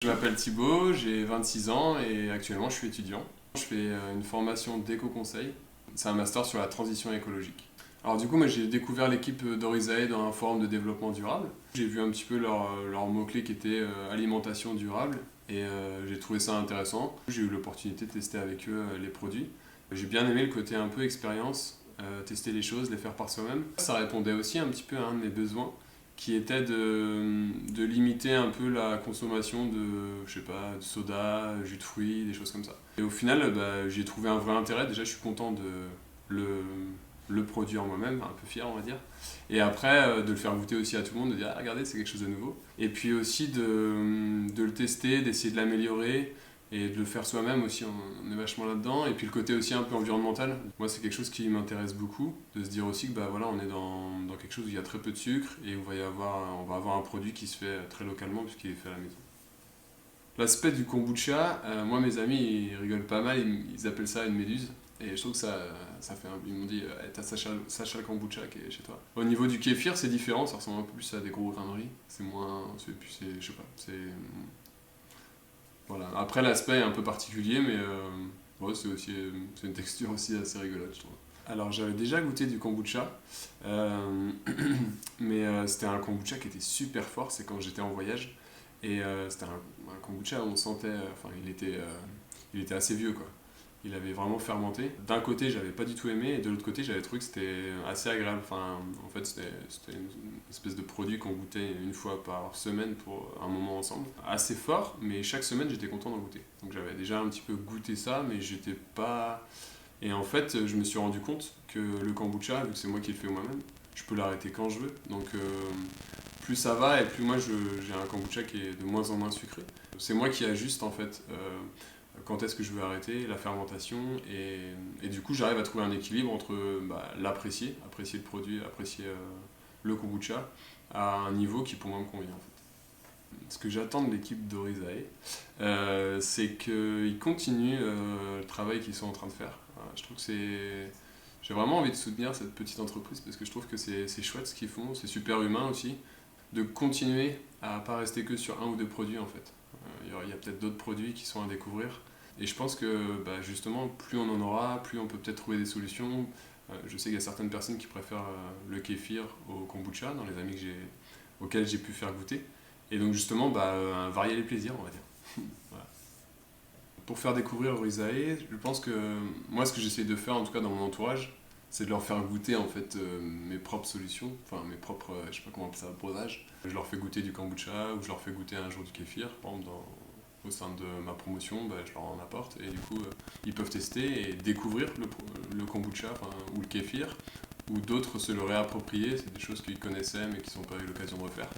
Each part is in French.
Je m'appelle Thibaut, j'ai 26 ans et actuellement je suis étudiant. Je fais une formation d'éco-conseil. C'est un master sur la transition écologique. Alors du coup, moi j'ai découvert l'équipe d'Orizae dans un forum de développement durable. J'ai vu un petit peu leurs mots-clés qui étaient alimentation durable et j'ai trouvé ça intéressant. J'ai eu l'opportunité de tester avec eux les produits. J'ai bien aimé le côté un peu expérience, tester les choses, les faire par soi-même. Ça répondait aussi un petit peu à un de mes besoins qui était de limiter un peu la consommation de, je sais pas, de soda, jus de fruits, des choses comme ça. Et au final, j'ai trouvé un vrai intérêt. Déjà, je suis content de le, le produire moi-même, un peu fier, on va dire. Et après, de le faire goûter aussi à tout le monde, de dire, ah, regardez, c'est quelque chose de nouveau. Et puis aussi de le tester, d'essayer de l'améliorer et de le faire soi-même aussi, on est vachement là-dedans. Et puis le côté aussi un peu environnemental, moi c'est quelque chose qui m'intéresse beaucoup, de se dire aussi que bah, voilà, on est dans quelque chose où il y a très peu de sucre et où on va avoir un produit qui se fait très localement puisqu'il est fait à la maison. L'aspect du kombucha, moi mes amis ils rigolent pas mal, ils appellent ça une méduse. Et je trouve que ça fait ils m'ont dit, t'as Sacha le kombucha qui est chez toi. Au niveau du kéfir, c'est différent, ça ressemble un peu plus à des gros graineries. C'est moins. Je sais pas, c'est. Voilà. Après, l'aspect est un peu particulier, mais ouais, c'est une texture aussi assez rigolote, je trouve. Alors, j'avais déjà goûté du kombucha, euh, mais c'était un kombucha qui était super fort, c'est quand j'étais en voyage. Et c'était un kombucha où on sentait. Enfin, il était assez vieux, quoi. Il avait vraiment fermenté. D'un côté, j'avais pas du tout aimé, et de l'autre côté, j'avais trouvé que c'était assez agréable. Enfin, en fait, c'était une espèce de produit qu'on goûtait une fois par semaine pour un moment ensemble. Assez fort, mais chaque semaine, j'étais content d'en goûter. Donc j'avais déjà un petit peu goûté ça, mais j'étais pas. Et en fait, je me suis rendu compte que le kombucha, vu que c'est moi qui le fais moi-même, je peux l'arrêter quand je veux. Donc plus ça va et plus j'ai un kombucha qui est de moins en moins sucré. C'est moi qui ajuste en fait quand est-ce que je veux arrêter la fermentation et du coup j'arrive à trouver un équilibre entre apprécier le produit, apprécier le kombucha à un niveau qui pour moi me convient en fait. Ce que j'attends de l'équipe d'Orizae, c'est qu'ils continuent le travail qu'ils sont en train de faire. Je trouve que c'est. J'ai vraiment envie de soutenir cette petite entreprise parce que je trouve que c'est chouette ce qu'ils font, c'est super humain aussi, de continuer à pas rester que sur un ou deux produits en fait. Il y a peut-être d'autres produits qui sont à découvrir. Et je pense que bah, justement, plus on en aura, plus on peut peut-être trouver des solutions. Je sais qu'il y a certaines personnes qui préfèrent le kéfir au kombucha, dans les amis auxquels j'ai pu faire goûter. Et donc justement, varier les plaisirs, on va dire. Voilà. Pour faire découvrir Rizae, je pense que moi, ce que j'essaie de faire, en tout cas dans mon entourage, c'est de leur faire goûter en fait mes propres solutions, enfin mes propres, je sais pas comment appeler ça, breuvages. Je leur fais goûter du kombucha ou je leur fais goûter un jour du kéfir. Par exemple, au sein de ma promotion, je leur en apporte et du coup, ils peuvent tester et découvrir le kombucha ou le kéfir, ou d'autres se le réapproprier. C'est des choses qu'ils connaissaient mais qui n'ont pas eu l'occasion de refaire.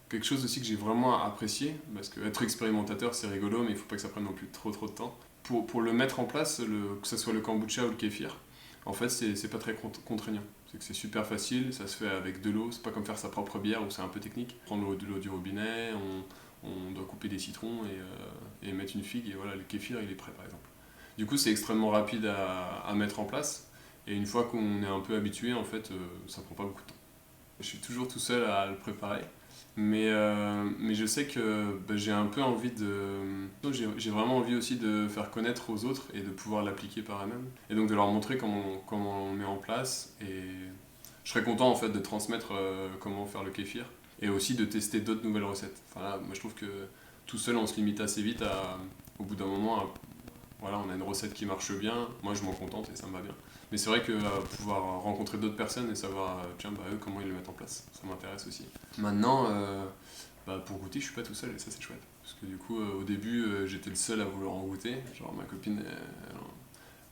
Quelque chose aussi que j'ai vraiment apprécié, parce que être expérimentateur c'est rigolo, mais il ne faut pas que ça prenne non plus trop de temps. Pour le mettre en place, que ce soit le kombucha ou le kéfir, en fait c'est pas très contraignant. C'est que c'est super facile, ça se fait avec de l'eau, c'est pas comme faire sa propre bière où c'est un peu technique. Prendre de l'eau du robinet, on doit couper des citrons et mettre une figue, et voilà, le kéfir il est prêt par exemple. Du coup c'est extrêmement rapide à mettre en place, et une fois qu'on est un peu habitué, en fait, ça prend pas beaucoup de temps. Je suis toujours tout seul à le préparer. Mais je sais que j'ai un peu envie de. J'ai vraiment envie aussi de faire connaître aux autres et de pouvoir l'appliquer par eux-mêmes. Et donc de leur montrer comment on met en place. Et je serais content en fait de transmettre comment faire le kéfir. Et aussi de tester d'autres nouvelles recettes. Enfin là, moi je trouve que tout seul on se limite assez vite au bout d'un moment, voilà, on a une recette qui marche bien, moi je m'en contente et ça me va bien. Mais c'est vrai que pouvoir rencontrer d'autres personnes et savoir, tiens, eux, comment ils le mettent en place, ça m'intéresse aussi. Maintenant, pour goûter, je suis pas tout seul et ça c'est chouette. Parce que du coup, au début, j'étais le seul à vouloir en goûter. Genre ma copine,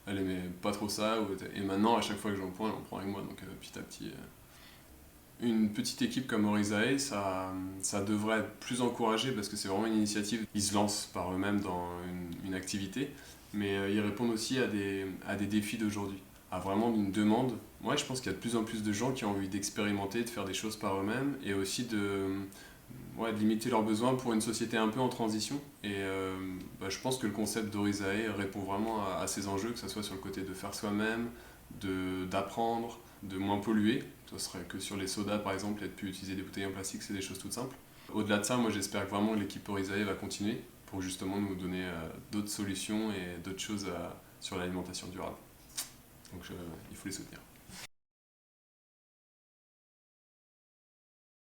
elle aimait pas trop ça. Et maintenant, à chaque fois que j'en prends, elle en prend avec moi. Donc petit à petit, une petite équipe comme Orizae, ça devrait être plus encouragé parce que c'est vraiment une initiative. Ils se lancent par eux-mêmes dans une activité, mais ils répondent aussi à des défis d'aujourd'hui, à vraiment une demande. Moi, je pense qu'il y a de plus en plus de gens qui ont envie d'expérimenter, de faire des choses par eux-mêmes et aussi de limiter leurs besoins pour une société un peu en transition. Et je pense que le concept d'Orizae répond vraiment à ces enjeux, que ce soit sur le côté de faire soi-même, d'apprendre, de moins polluer. Ce serait que sur les sodas par exemple, et de plus utiliser des bouteilles en plastique, c'est des choses toutes simples. Au-delà de ça, moi j'espère vraiment que l'équipe Orizae va continuer pour justement nous donner d'autres solutions et d'autres choses sur l'alimentation durable. Donc il faut les soutenir.